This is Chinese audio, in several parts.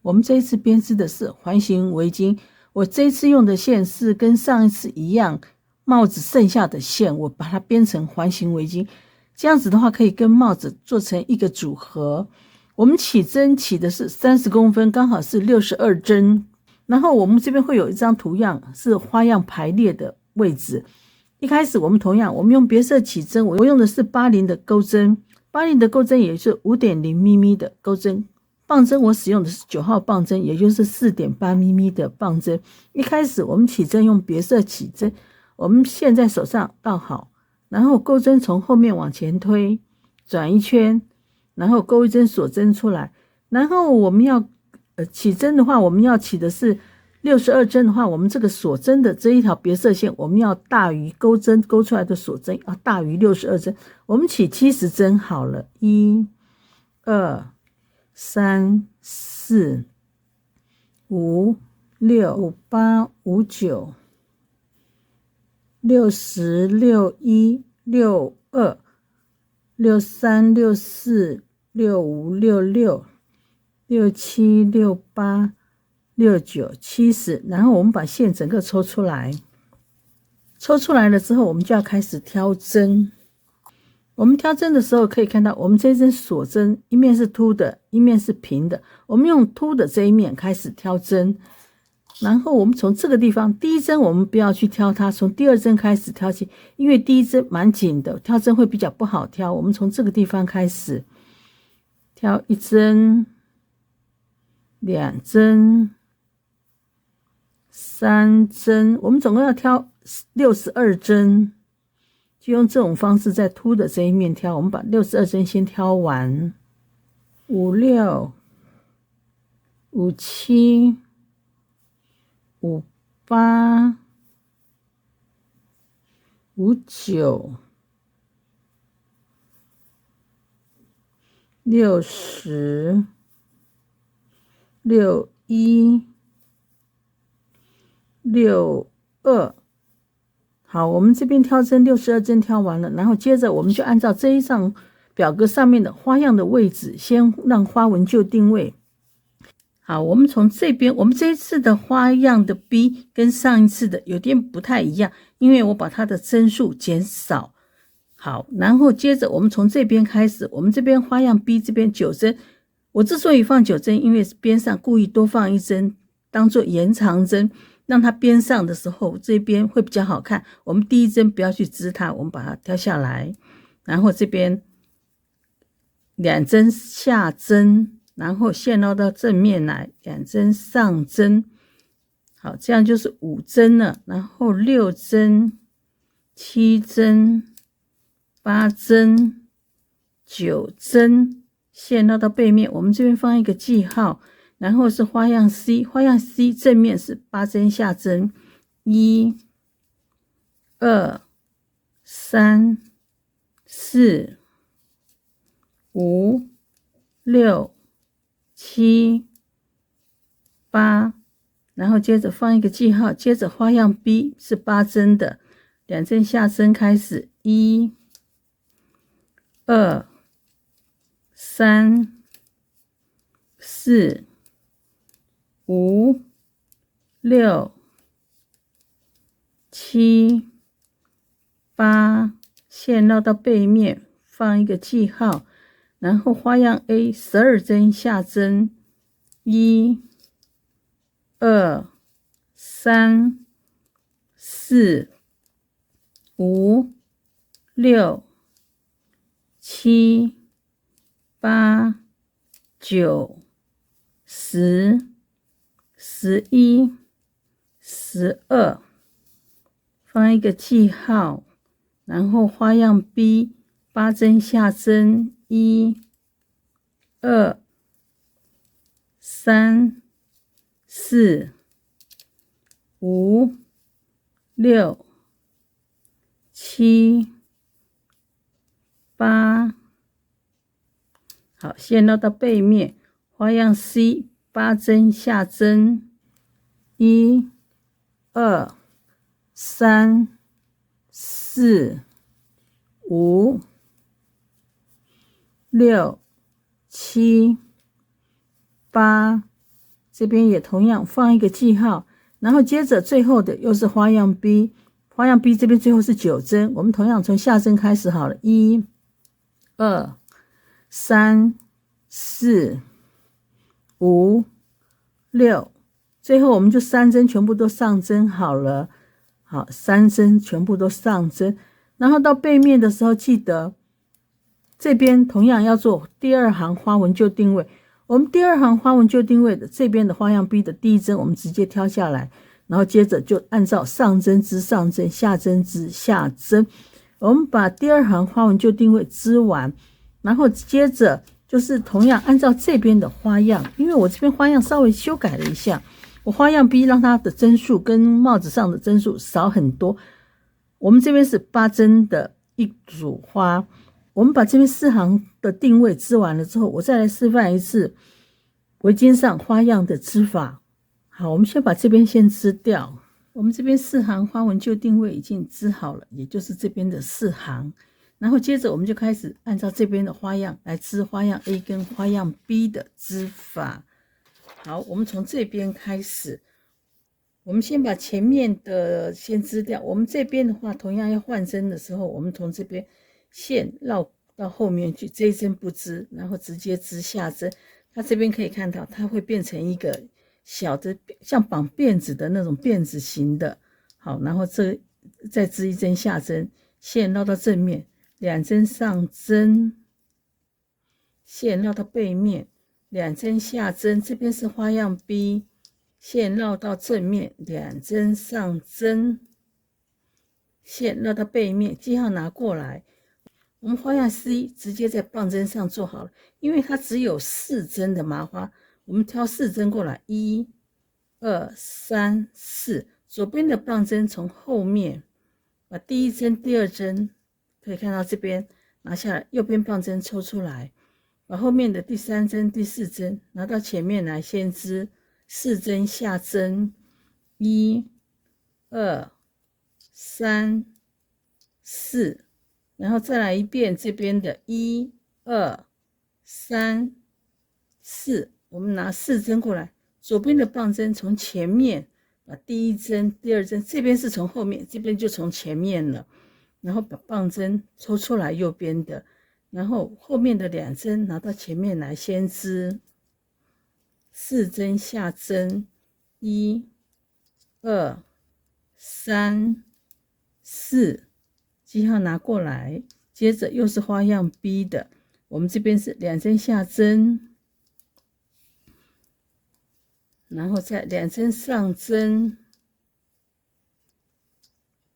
我们这一次编织的是环形围巾，我这一次用的线是跟上一次一样，帽子剩下的线我把它编成环形围巾，这样子的话可以跟帽子做成一个组合。我们起针起的是30公分，刚好是62针。然后我们这边会有一张图样是花样排列的位置。一开始我们同样我们用别色起针，我用的是80的钩针，80的钩针也是 5.0 咪咪的钩针，棒针我使用的是9号棒针，也就是 4.8 咪咪的棒针。一开始我们起针用别色起针，我们线在手上倒好，然后钩针从后面往前推，转一圈，然后钩一针锁针出来。然后我们要起针的话，我们要起的是62针的话，我们这个锁针的这一条别色线我们要大于钩针钩出来的锁针，要大于62针。我们起70针好了，1 2 3 4 5 6 5 8 5 9 60 61 62 63 64 65 66 67 68 69 70，然后我们把线整个抽出来。抽出来了之后，我们就要开始挑针。我们挑针的时候可以看到，我们这针锁针一面是凸的，一面是平的。我们用凸的这一面开始挑针，然后我们从这个地方，第一针我们不要去挑它，从第二针开始挑起，因为第一针蛮紧的，挑针会比较不好挑。我们从这个地方开始挑1针、2针、3针，我们总共要挑62针，就用这种方式在凸的这一面挑。我们把62针先挑完，56、57、58、59、60、61、62。好，我们这边挑针62针挑完了，然后接着我们就按照这一张表格上面的花样的位置，先让花纹就定位。好，我们从这边，我们这一次的花样的 B 跟上一次的有点不太一样，因为我把它的针数减少。好，然后接着我们从这边开始，我们这边花样 B 这边9针，我之所以放9针，因为边上故意多放1针，当做延长针，让它边上的时候这边会比较好看。我们第一针不要去织它，我们把它挑下来，然后这边2针下针，然后线绕到正面来，2针上针。好，这样就是5针了，然后6针、7针、8针、9针，线绕到背面，我们这边放一个记号。然后是花样 C， 花样 C 正面是8针下针，1 2 3 4 5 6 7 8，然后接着放一个记号。接着花样 B 是8针的，2针下针开始，1 2 3 4 5 6 7 8，线绕到背面，放一个记号。然后花样 A 12针下针，1 2 3 4 5 6 7 8 9 10 11 12，放一个记号。然后花样 B 8针下针，1 2 3 4 5 6 7 8，好，线绕到背面。花样 C 8针下针，1 2 3 4 5 6 7 8这边也同样放一个记号，然后接着最后的又是花样 B， 花样 B 这边最后是9针，我们同样从下针开始好了，1、2、3、4、5、6，最后我们就3针全部都上针好了。好，3针全部都上针，然后到背面的时候，记得这边同样要做第2行花纹旧定位。我们第2行花纹旧定位的这边的花样 B 的第1针，我们直接挑下来，然后接着就按照上针织上针，下针织下针。我们把第2行花纹旧定位织完，然后接着就是同样按照这边的花样，因为我这边花样稍微修改了一下，我花样 B 让它的针数跟帽子上的针数少很多。我们这边是8针的一组花，我们把这边4行的定位织完了之后，我再来示范一次围巾上花样的织法。好，我们先把这边先织掉。我们这边4行花纹旧定位已经织好了，也就是这边的4行。然后接着我们就开始按照这边的花样来织花样 A 跟花样 B 的织法。好，我们从这边开始，我们先把前面的先织掉。我们这边的话，同样要换针的时候，我们从这边线绕到后面去，这一针不织，然后直接织下针。它这边可以看到，它会变成一个小的像绑辫子的那种辫子型的。好，然后这再织一针下针，线绕到正面，2针上针，线绕到背面，2针下针。这边是花样 B， 线绕到正面，2针上针，线绕到背面，记号拿过来。我们花样 C 直接在棒针上做好了，因为它只有4针的麻花，我们挑4针过来，1、2、3、4。左边的棒针从后面把第1针、第2针可以看到这边拿下来，右边棒针抽出来，把后面的第3针、第4针拿到前面来，先织4针下针，1、2、3、4。然后再来一遍这边的1、2、3、4，我们拿4针过来，左边的棒针从前面把第1针、第2针，这边是从后面，这边就从前面了，然后把棒针抽出来右边的，然后后面的2针拿到前面来，先织4针下针，1、2、3、4。记号拿过来，接着又是花样 B 的，我们这边是2针下针，然后再2针上针，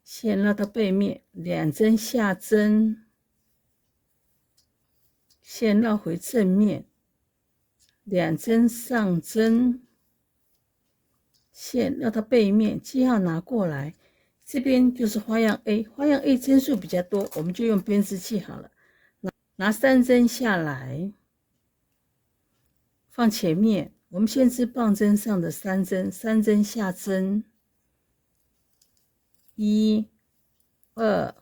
线绕到背面，2针下针，线绕回正面，2针上针，线绕到背面，记号拿过来。这边就是花样 A， 花样 A 针数比较多，我们就用编织器好了。拿3针下来，放前面。我们先织棒针上的3针，3针下针，1、2、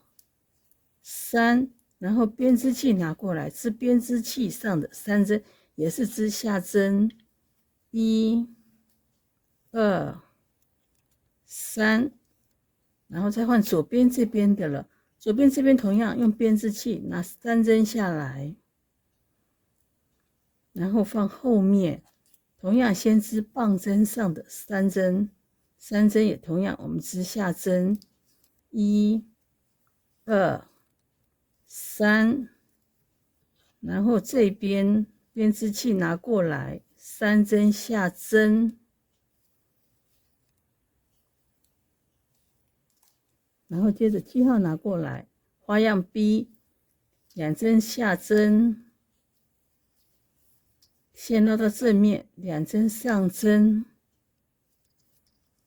3，然后编织器拿过来，织编织器上的3针，也是织下针，1、2、3。然后再换左边这边的了，左边这边同样用编织器拿3针下来，然后放后面，同样先织棒针上的3针，3针也同样我们织下针，1、2、3，然后这边编织器拿过来，3针下针。然后接着记号拿过来，花样 B， 2针下针，线绕到正面，2针上针，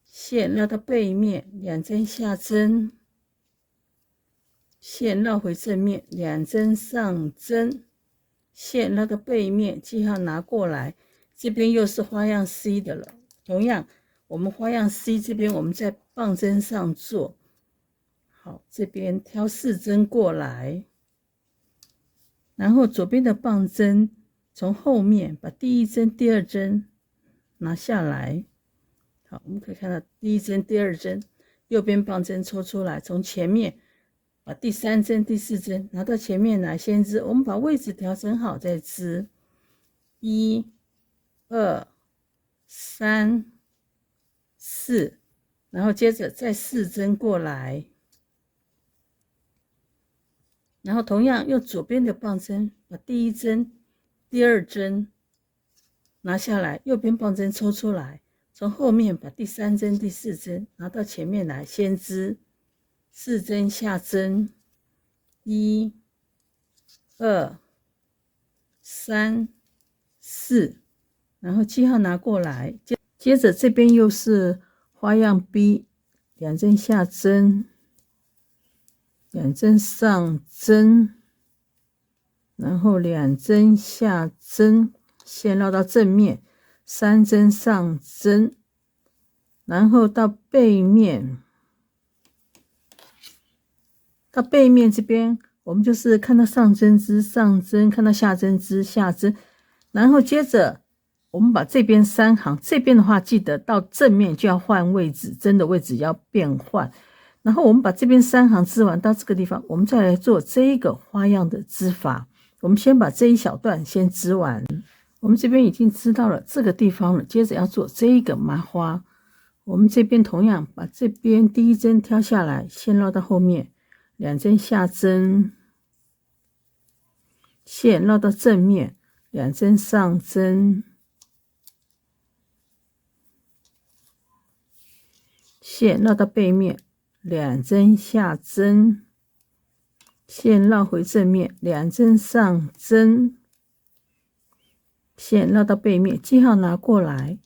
线绕到背面，2针下针，线绕回正面，2针上针，线绕到背面，记号拿过来。这边又是花样 C 的了，同样我们花样 C 这边我们在棒针上做。好，这边挑4针过来，然后左边的棒针从后面把第1针、第2针拿下来。好，我们可以看到第一针、第二针，右边棒针抽出来，从前面把第三针、第四针拿到前面来先织。我们把位置调整好再织。1、2、3、4，然后接着再4针过来，然后同样用左边的棒针把第一针、第二针拿下来，右边棒针抽出来，从后面把第三针、第四针拿到前面来先织。4针下针，1、2、3、4，然后记号拿过来，接着这边又是花样 B， 2针下针，2针上针，然后2针下针，线绕到正面，3针上针，然后到背面。到背面这边，我们就是看到上针织上针，看到下针织下针，然后接着我们把这边3行，这边的话记得到正面就要换位置，针的位置要变换。然后我们把这边3行织完，到这个地方，我们再来做这一个花样的织法。我们先把这一小段先织完，我们这边已经织到了这个地方了，接着要做这一个麻花。我们这边同样把这边第一针挑下来，线绕到后面。2针下针，线绕到正面，2针上针，线绕到背面，2针下针，线绕回正面，2针上针，线绕到背面，记号拿过来。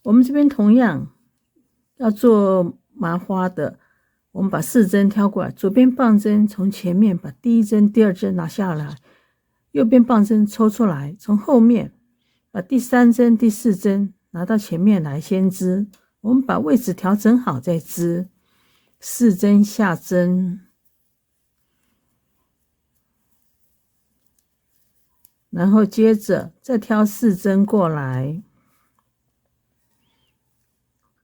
我们这边同样要做麻花的。我们把4针挑过来，左边棒针从前面把第一针、第二针拿下来，右边棒针抽出来，从后面把第三针、第四针拿到前面来先织。我们把位置调整好再织。4针下针，然后接着再挑4针过来。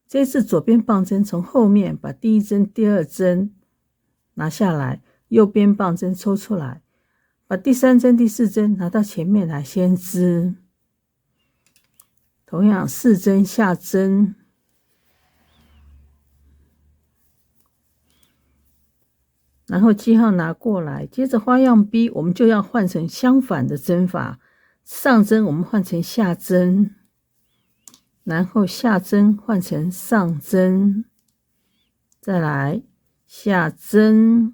这次左边棒针从后面把第一针、第二针拿下来，右边棒针抽出来，把第三针、第四针拿到前面来先织。同样4针下针，然后记号拿过来。接着花样 B 我们就要换成相反的针法，上针我们换成下针，然后下针换成上针，再来下针，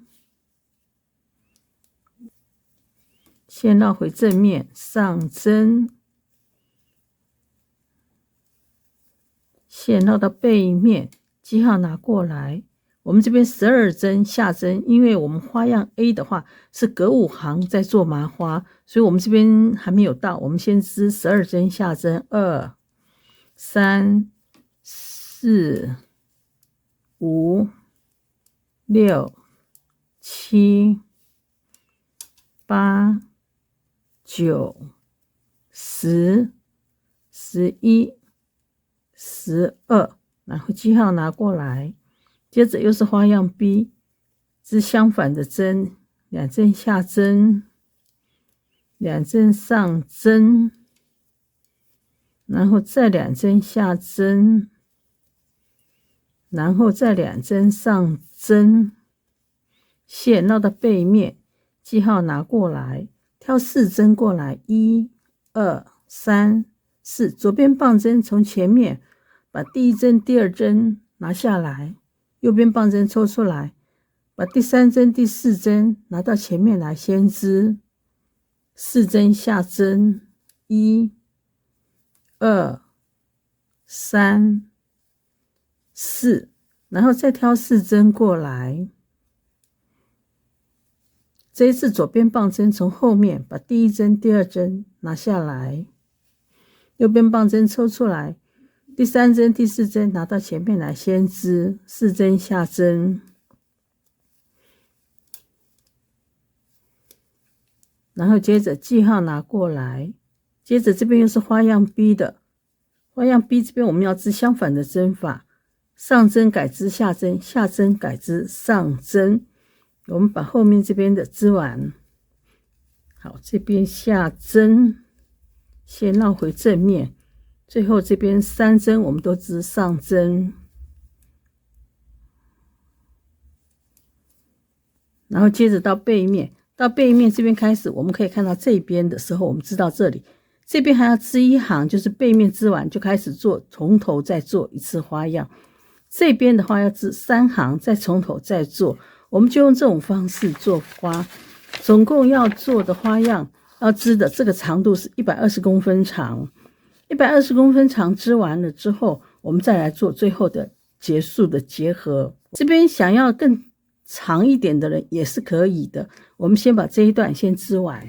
线绕回正面，上针，线绕到背面，记号拿过来。我们这边12针下针，因为我们花样 A 的话是隔5行在做麻花，所以我们这边还没有到，我们先织12针下针，2、3、4、5、6、7、8、9、10、11、12，然后记号拿过来。接着又是花样 B， 织相反的针，2针下针，2针上针，然后再2针下针，然后再2针上针，线绕到背面，记号拿过来，挑4针过来，1、2、3、4，左边棒针从前面把第一针、第二针拿下来，右边棒针抽出来，把第三针、第四针拿到前面来先织。4针下针，1、2、3、4，然后再挑4针过来。这一次左边棒针从后面把第一针、第二针拿下来，右边棒针抽出来，第三针、第四针拿到前面来先织。4针下针，然后接着记号拿过来。接着这边又是花样 B 的，花样 B 这边我们要织相反的针法，上针改织下针，下针改织上针。我们把后面这边的织完。好，这边下针，先绕回正面，最后这边3针我们都织上针，然后接着到背面，到背面这边开始，我们可以看到这边的时候，我们织到这里，这边还要织1行，就是背面织完就开始做，从头再做一次花样。这边的话要织3行，再从头再做，我们就用这种方式做花。总共要做的花样，要织的这个长度是120公分长，120公分长织完了之后，我们再来做最后的结束的结合。这边想要更长一点的人也是可以的，我们先把这一段先织完。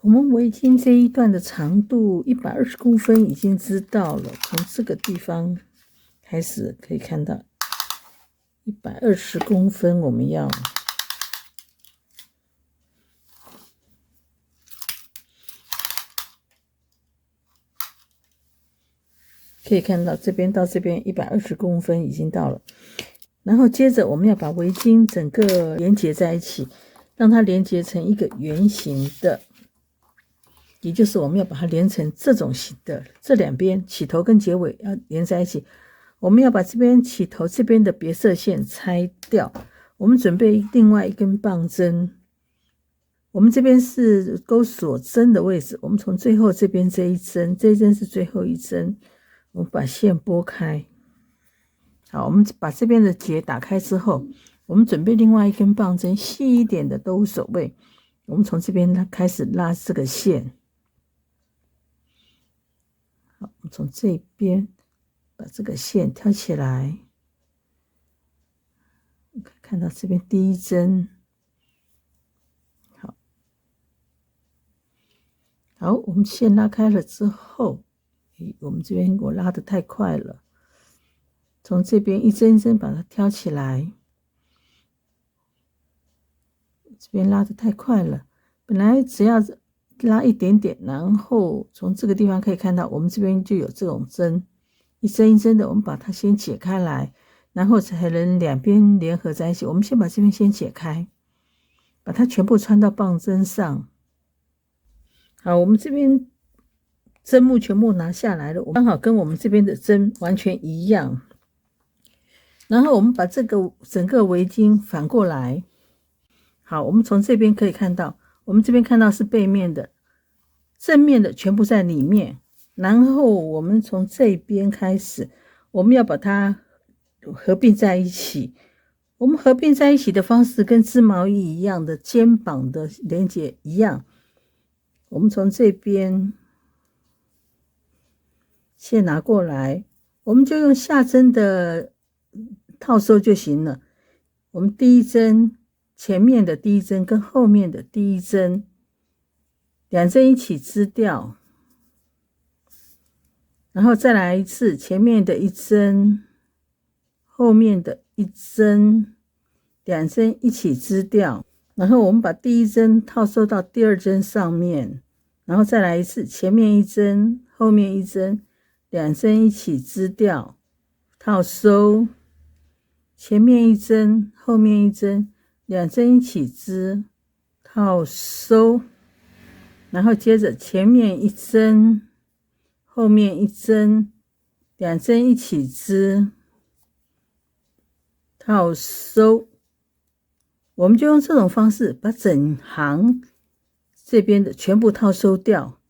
我们围巾这一段的长度120公分已经织到了，从这个地方开始可以看到120公分，我们要可以看到这边到这边120公分已经到了，然后接着我们要把围巾整个连接在一起，让它连接成一个圆形的，也就是我们要把它连成这种形的，这两边起头跟结尾要连在一起。我们要把这边起头这边的别色线拆掉，我们准备另外一根棒针，我们这边是钩锁针的位置，我们从最后这边这一针，这一针是最后一针，我们把线拨开。好，我们把这边的结打开之后，我们准备另外一根棒针，细一点的兜手位，我们从这边开始拉这个线。好，我们从这边把这个线挑起来，看到这边第一针。好，我们线拉开了之后，我们这边我拉得太快了，从这边一针一针把它挑起来，这边拉得太快了，本来只要拉一点点，然后从这个地方可以看到我们这边就有这种针，一针一针的我们把它先解开来，然后才能两边联合在一起。我们先把这边先解开，把它全部穿到棒针上。好，我们这边针目全部拿下来了，刚好跟我们这边的针完全一样。然后我们把这个整个围巾反过来。好，我们从这边可以看到，我们这边看到是背面的，正面的全部在里面。然后我们从这边开始，我们要把它合并在一起。我们合并在一起的方式跟织毛衣一样的，肩膀的连接一样。我们从这边线拿过来，我们就用下针的套收就行了。我们第一针前面的第一针跟后面的第一针两针一起织掉，然后再来一次，前面的一针后面的一针两针一起织掉，然后我们把第一针套收到第二针上面，然后再来一次，前面一针后面一针两针一起织掉，套收，前面一针后面一针两针一起织，套收，然后接着前面一针后面一针两针一起织，套收。我们就用这种方式把整行这边的全部套收掉。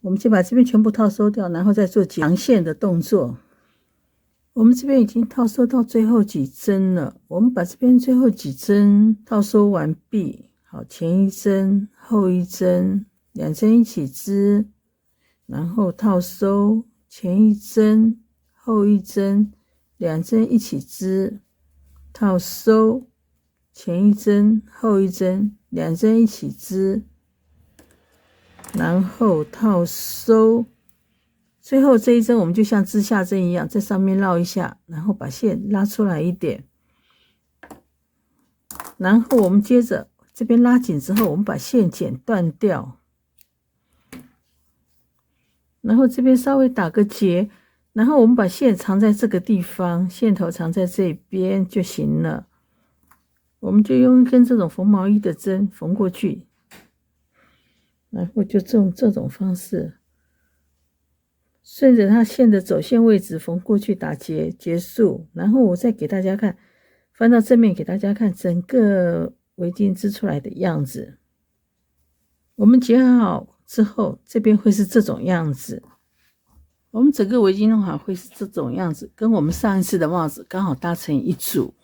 我们先把这边全部套收掉，然后再做长线的动作。我们这边已经套收到最后几针了，我们把这边最后几针套收完毕。好，前一针后一针两针一起织，然后套收，前一针后一针两针一起织，套收，前一针后一针两针一起织，然后套收。最后这一针我们就像织下针一样，在上面绕一下，然后把线拉出来一点，然后我们接着这边拉紧之后，我们把线剪断掉，然后这边稍微打个结，然后我们把线藏在这个地方，线头藏在这边就行了。我们就用一根这种缝毛衣的针缝过去，然后就用这种方式顺着它线的走线位置缝过去，打结结束。然后我再给大家看，翻到正面给大家看整个围巾织出来的样子。我们结好之后，这边会是这种样子。我们整个围巾弄好会是这种样子，跟我们上一次的帽子刚好搭成一组。